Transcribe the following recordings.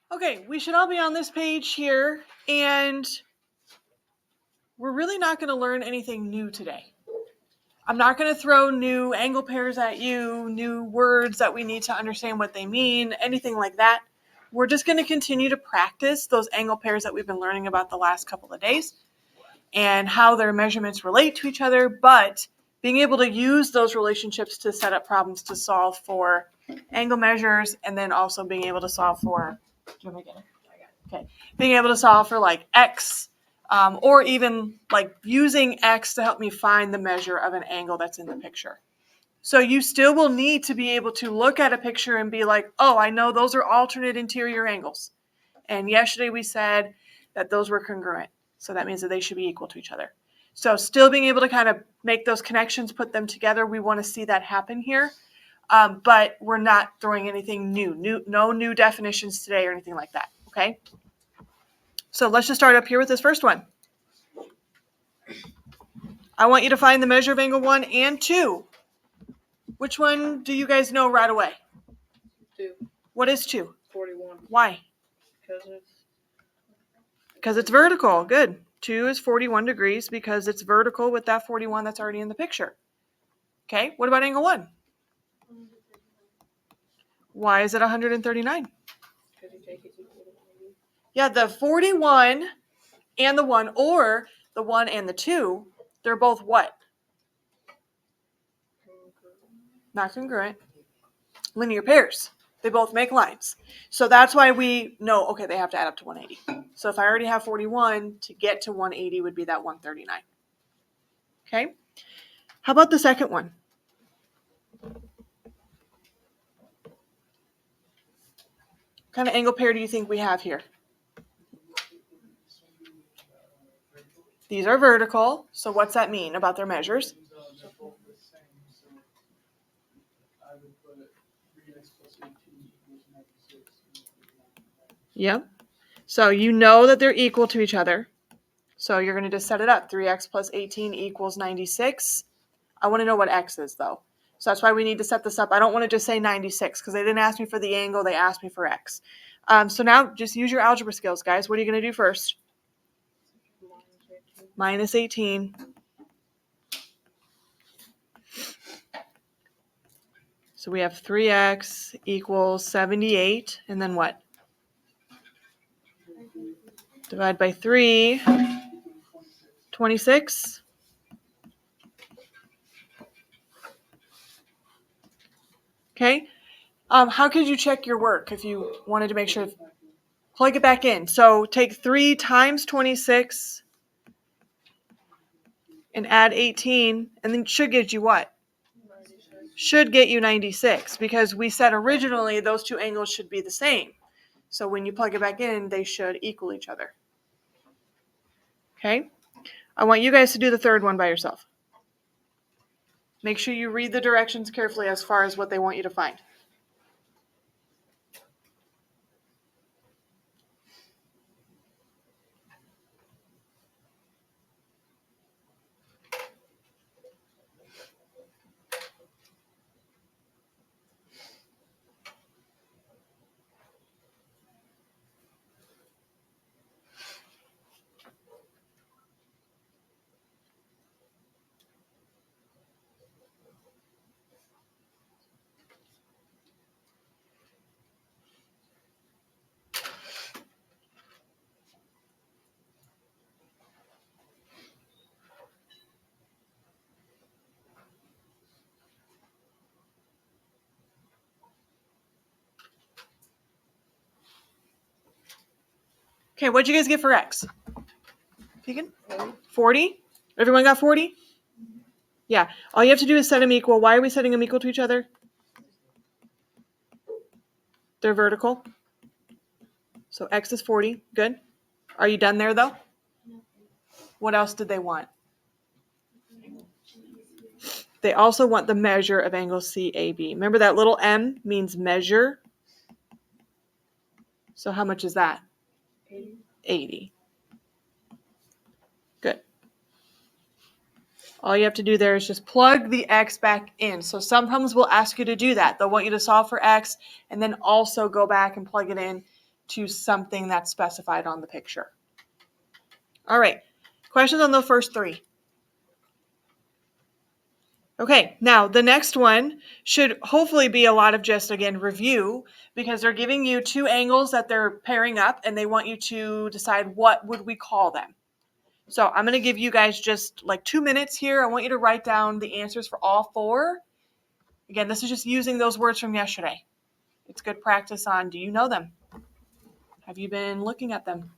Okay, we should all be on this page here, and we're really not going to learn anything new today. I'm not going to throw new angle pairs at you, new words that we need to understand what they mean, anything like that. We're just going to continue to practice those angle pairs that we've been learning about the last couple of days and how their measurements relate to each other, but being able to use those relationships to set up problems to solve for angle measures, and then also being able to solve for, do you want me to get it? Okay, being able to solve for like x, or even like using x to help me find the measure of an angle that's in the picture. So you still will need to be able to look at a picture and be like, oh, I know those are alternate interior angles. And yesterday we said that those were congruent. So that means that they should be equal to each other. So still being able to kind of make those connections, put them together, we want to see that happen here. But we're not throwing anything new, no new definitions today or anything like that, okay? So let's just start up here with this first one. I want you to find the measure of angle 1 and 2. Which one do you guys know right away? 2. What is 2? 41. Why? Because it's vertical. Good. 2 is 41 degrees because it's vertical with that 41 that's already in the picture. Okay, what about angle 1? Why is it 139? Yeah, the 41 and the 1, or the 1 and the 2, they're both what? Not congruent. Linear pairs. They both make lines. So that's why we know, okay, they have to add up to 180. So if I already have 41, to get to 180 would be that 139. Okay? How about the second one? What kind of angle pair do you think we have here? These are vertical. So what's that mean about their measures? Yep. So you know that they're equal to each other. So you're going to just set it up. 3x plus 18 equals 96. I want to know what x is, though. So that's why we need to set this up. I don't want to just say 96 because they didn't ask me for the angle. They asked me for x. So now just use your algebra skills, guys. What are you going to do first? Minus 18. So we have 3x equals 78. And then what? Divide by 3. 26. Okay. How could you check your work if you wanted to make sure? Plug it back in. So take 3 times 26 and add 18, and then it should get you what? 96. Should get you 96, because we said originally those two angles should be the same. So when you plug it back in, they should equal each other. Okay? I want you guys to do the third one by yourself. Make sure you read the directions carefully as far as what they want you to find. Okay, what'd you guys get for x? Keegan? 40? Everyone got 40? Yeah. All you have to do is set them equal. Why are we setting them equal to each other? They're vertical. So x is 40. Good. Are you done there, though? What else did they want? They also want the measure of angle CAB. Remember that little m means measure? So how much is that? 80. Good. All you have to do there is just plug the x back in. So sometimes we'll ask you to do that. They'll want you to solve for x and then also go back and plug it in to something that's specified on the picture. All right, questions on the first three? Okay, now the next one should hopefully be a lot of just, again, review, because they're giving you two angles that they're pairing up and they want you to decide what would we call them. So I'm going to give you guys just like 2 minutes here. I want you to write down the answers for all four. Again, this is just using those words from yesterday. It's good practice on, do you know them? Have you been looking at them?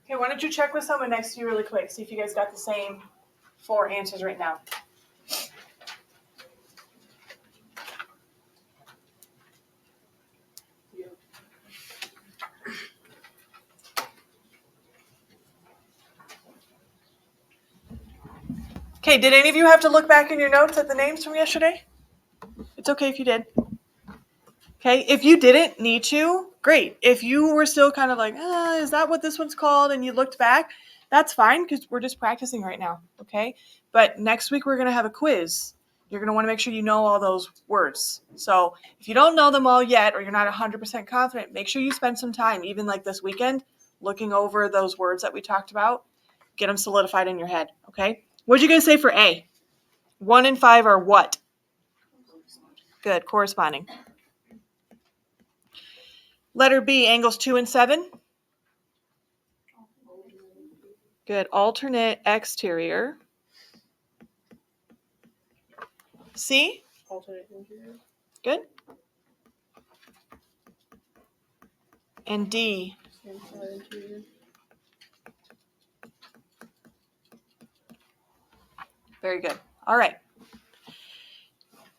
Okay, why don't you check with someone next to you really quick, see if you guys got the same four answers right now. Okay, did any of you have to look back in your notes at the names from yesterday? It's okay if you did. Okay, if you didn't need to, great. If you were still kind of like, is that what this one's called? And you looked back, that's fine because we're just practicing right now, okay? But next week we're going to have a quiz. You're going to want to make sure you know all those words. So if you don't know them all yet or you're not 100% confident, make sure you spend some time, even like this weekend, looking over those words that we talked about. Get them solidified in your head, okay? What did you guys say for A? 1 and 5 are what? Good, corresponding. Letter B, angles 2 and 7. Good, alternate exterior. C, Alternate interior. good. And D, Same side interior. very good. All right.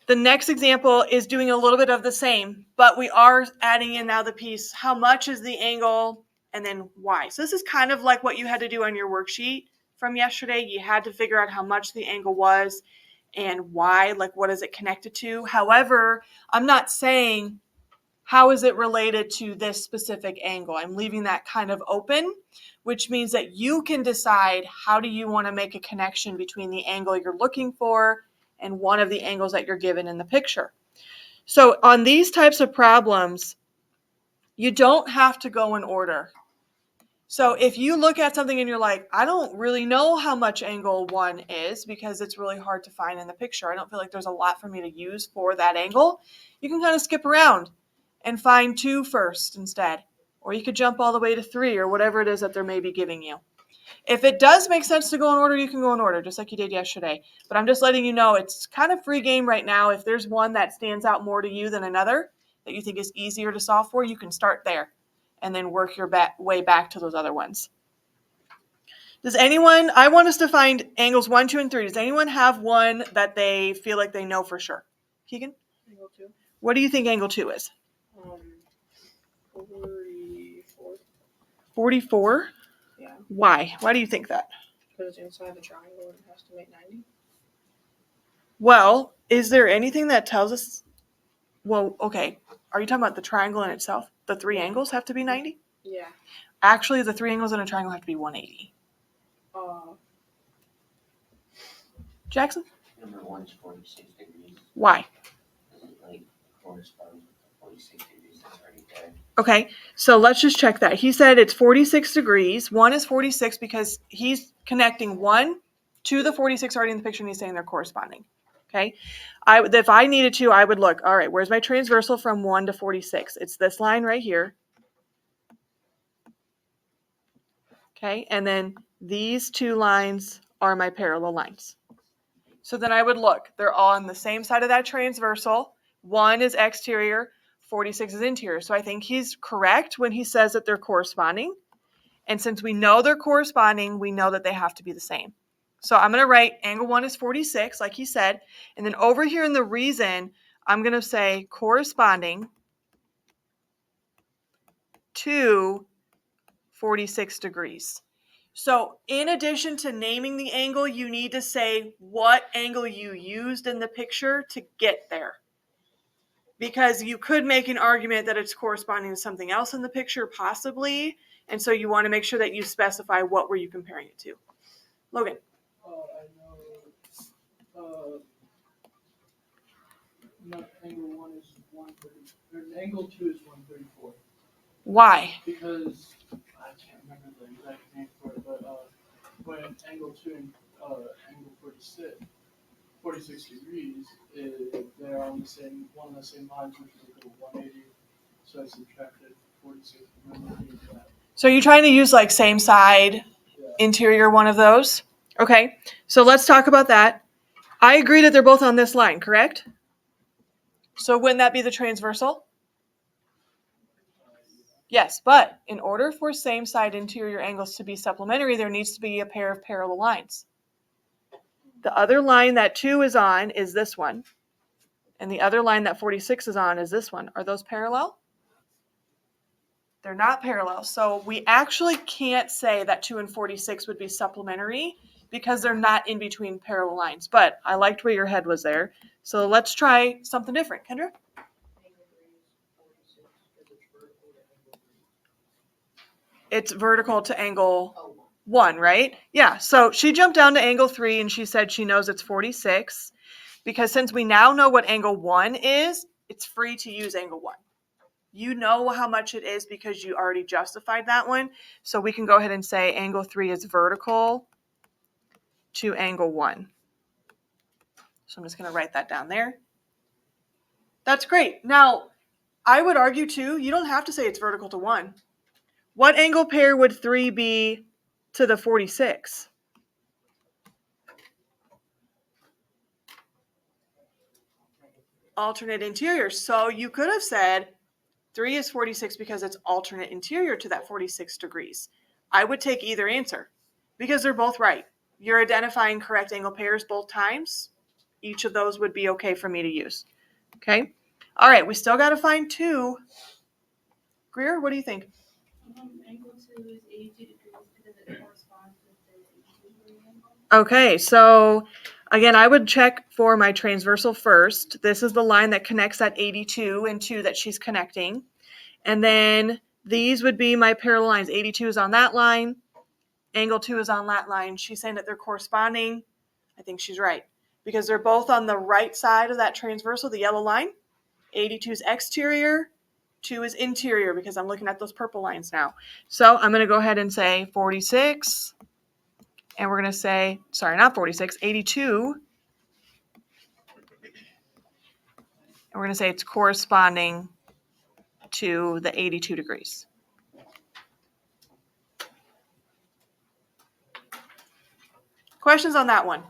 The next example is doing a little bit of the same, but we are adding in now the piece, how much is the angle, and then why. So this is kind of like what you had to do on your worksheet from yesterday. You had to figure out how much the angle was and why, like what is it connected to. However, I'm not saying how is it related to this specific angle. I'm leaving that kind of open, which means that you can decide how do you want to make a connection between the angle you're looking for and one of the angles that you're given in the picture. So on these types of problems, you don't have to go in order. So if you look at something and you're like, I don't really know how much angle 1 is because it's really hard to find in the picture. I don't feel like there's a lot for me to use for that angle. You can kind of skip around and find 2 first instead. Or you could jump all the way to 3 or whatever it is that they're maybe giving you. If it does make sense to go in order, you can go in order, just like you did yesterday. But I'm just letting you know it's kind of free game right now. If there's one that stands out more to you than another that you think is easier to solve for, you can start there and then work your way back to those other ones. Does anyone, I want us to find angles 1, 2, and 3. Does anyone have one that they feel like they know for sure? Keegan? Angle 2. What do you think angle 2 is? 44. 44? Yeah. Why? Why do you think that? Because it's inside the triangle and it has to make 90. Well, is there anything that tells us? Well, okay. Are you talking about the triangle in itself? The 3 angles have to be 90? Yeah. Actually, the 3 angles in a triangle have to be 180. Jackson? Number 1 is 46 degrees. Why? Does it like correspond with the 46 degrees that's already there? Okay, so let's just check that. He said it's 46 degrees. 1 is 46 because he's connecting 1 to the 46 already in the picture, and he's saying they're corresponding. Okay, if I needed to, I would look, all right, where's my transversal from 1 to 46? It's this line right here. Okay, and then these two lines are my parallel lines. So then I would look, they're all on the same side of that transversal. 1 is exterior, 46 is interior. So I think he's correct when he says that they're corresponding. And since we know they're corresponding, we know that they have to be the same. So I'm going to write angle 1 is 46, like he said. And then over here in the reason, I'm going to say corresponding to 46 degrees. So in addition to naming the angle, you need to say what angle you used in the picture to get there. Because you could make an argument that it's corresponding to something else in the picture, possibly. And so you want to make sure that you specify what were you comparing it to. Logan. I know. Angle 1 is 130. Or angle 2 is 134. Why? Because I can't remember the exact name for it, but when angle 2 and angle 46 degrees, they're on the same one of the same lines, which is equal to 180. So I subtracted 46 from 180. So you're trying to use like same side, interior, one of those? Okay, so let's talk about that. I agree that they're both on this line, correct? So wouldn't that be the transversal? Yes, but in order for same side interior angles to be supplementary, there needs to be a pair of parallel lines. The other line that 2 is on is this one. And the other line that 46 is on is this one. Are those parallel? They're not parallel. So we actually can't say that 2 and 46 would be supplementary because they're not in between parallel lines. But I liked where your head was there. So let's try something different. Kendra? It's vertical to angle 1, right? Yeah, so she jumped down to angle 3 and she said she knows it's 46 because since we now know what angle 1 is, it's free to use angle 1. You know how much it is because you already justified that one. So we can go ahead and say angle 3 is vertical to angle 1. So I'm just going to write that down there. That's great. Now, I would argue too, you don't have to say it's vertical to 1. What angle pair would 3 be to the 46? Alternate interior. So you could have said 3 is 46 because it's alternate interior to that 46 degrees. I would take either answer because they're both right. You're identifying correct angle pairs both times. Each of those would be okay for me to use. Okay. All right. We still got to find 2. Greer, what do you think? Angle 2 is 82 degrees because it corresponds with the 82 degree angle. Okay, so again, I would check for my transversal first. This is the line that connects that 82 and 2 that she's connecting. And then these would be my parallel lines. 82 is on that line. Angle 2 is on that line. She's saying that they're corresponding. I think she's right because they're both on the right side of that transversal, the yellow line. 82 is exterior. 2 is interior because I'm looking at those purple lines now. So I'm going to go ahead and say 46. And we're going to say, sorry, not 46, 82. And we're going to say it's corresponding to the 82 degrees. Questions on that one?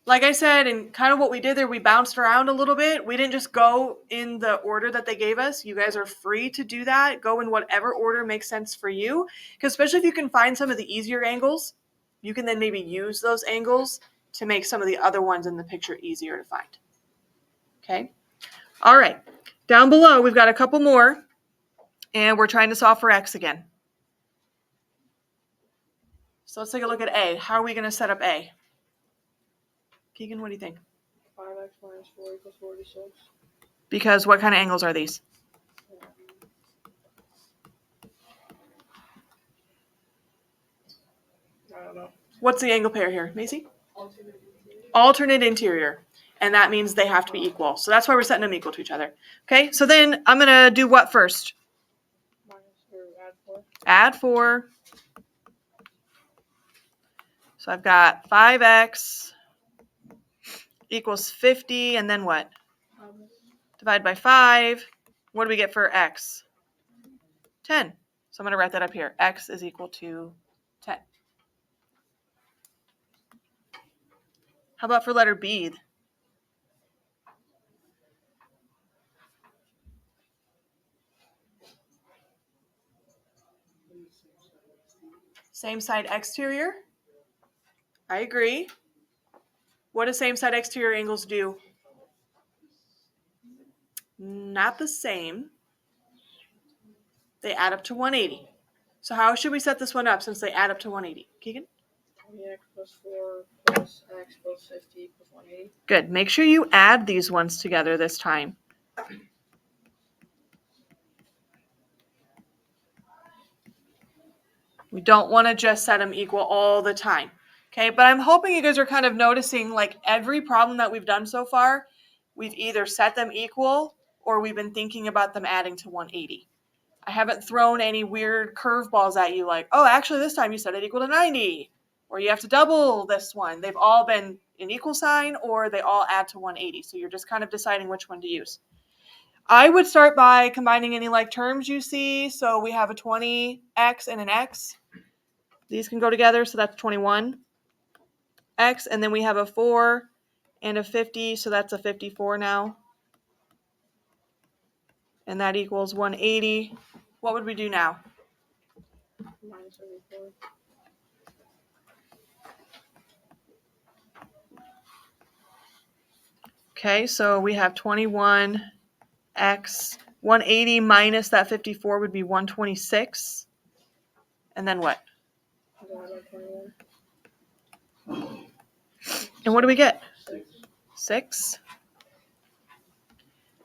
Like I said, and kind of what we did there, we bounced around a little bit. We didn't just go in the order that they gave us. You guys are free to do that. Go in whatever order makes sense for you. Because especially if you can find some of the easier angles, you can then maybe use those angles to make some of the other ones in the picture easier to find. Okay. All right. Down below, we've got a couple more. And we're trying to solve for x again. So let's take a look at A. How are we going to set up A? Keegan, what do you think? 5x minus 4 equals 46. Because what kind of angles are these? I don't know. What's the angle pair here, Macy? Alternate interior. Alternate interior. And that means they have to be equal. So that's why we're setting them equal to each other. Okay, so then I'm going to do what first? Minus or Add 4. Add 4. So I've got 5x equals 50, and then what? Divide by 5. What do we get for x? 10. So I'm going to write that up here. X is equal to 10. How about for letter B? Same side exterior? I agree. What do same side exterior angles do? Not the same. They add up to 180. So how should we set this one up since they add up to 180? Keegan? 20x plus 4 plus x plus 50 plus 180. Good. Make sure you add these ones together this time. We don't want to just set them equal all the time. Okay, but I'm hoping you guys are kind of noticing like every problem that we've done so far, we've either set them equal or we've been thinking about them adding to 180. I haven't thrown any weird curveballs at you like, oh, actually this time you set it equal to 90, or you have to double this one. They've all been an equal sign or they all add to 180. So you're just kind of deciding which one to use. I would start by combining any like terms you see. So we have a 20x and an x. These can go together, so that's 21x. And then we have a 4 and a 50, so that's a 54 now. And that equals 180. What would we do now? Minus 34. Okay, so we have 21x. 180 minus that 54 would be 126. And then what? Divide by 21. And what do we get? 6. 6.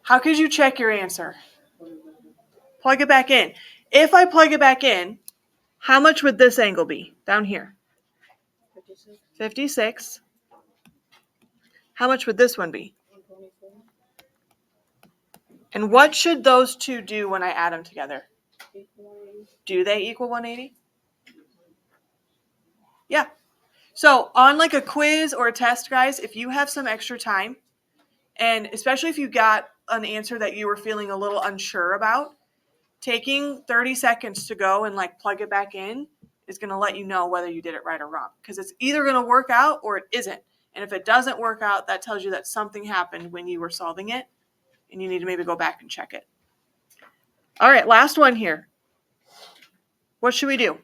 How could you check your answer? Plug it back in. If I plug it back in, how much would this angle be down here? 56. 56. How much would this one be? 124. And what should those two do when I add them together? Equal 180. Do they equal 180? Yeah. So on like a quiz or a test, guys, if you have some extra time, and especially if you got an answer that you were feeling a little unsure about, taking 30 seconds to go and like plug it back in is going to let you know whether you did it right or wrong. Because it's either going to work out or it isn't. And if it doesn't work out, that tells you that something happened when you were solving it. And you need to maybe go back and check it. All right, last one here. What should we do?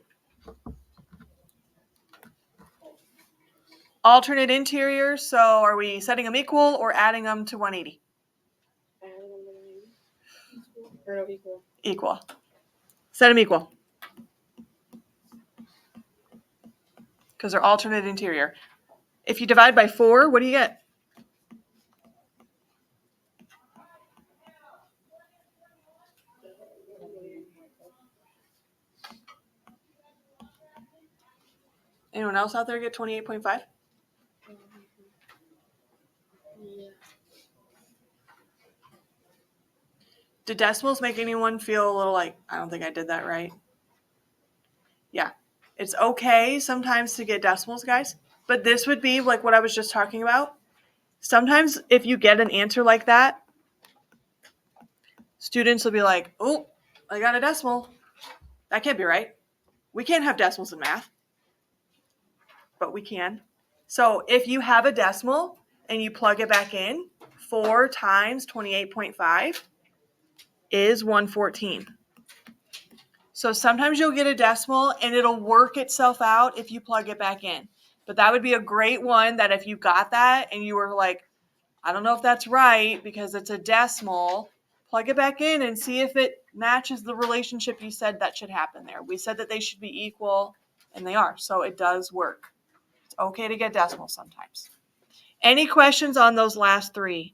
Alternate interiors. So are we setting them equal or adding them to 180? Add 180. Or no, equal. Equal. Set them equal. Because they're alternate interior. If you divide by 4, what do you get? Anyone else out there get 28.5? Yeah. Did decimals make anyone feel a little like, I don't think I did that right? Yeah. It's okay sometimes to get decimals, guys. But this would be like what I was just talking about. Sometimes if you get an answer like that, students will be like, oh, I got a decimal. That can't be right. We can't have decimals in math. But we can. So if you have a decimal and you plug it back in, 4 times 28.5 is 114. So sometimes you'll get a decimal and it'll work itself out if you plug it back in. But that would be a great one that if you got that and you were like, I don't know if that's right because it's a decimal, plug it back in and see if it matches the relationship you said that should happen there. We said that they should be equal and they are. So it does work. It's okay to get decimals sometimes. Any questions on those last 3?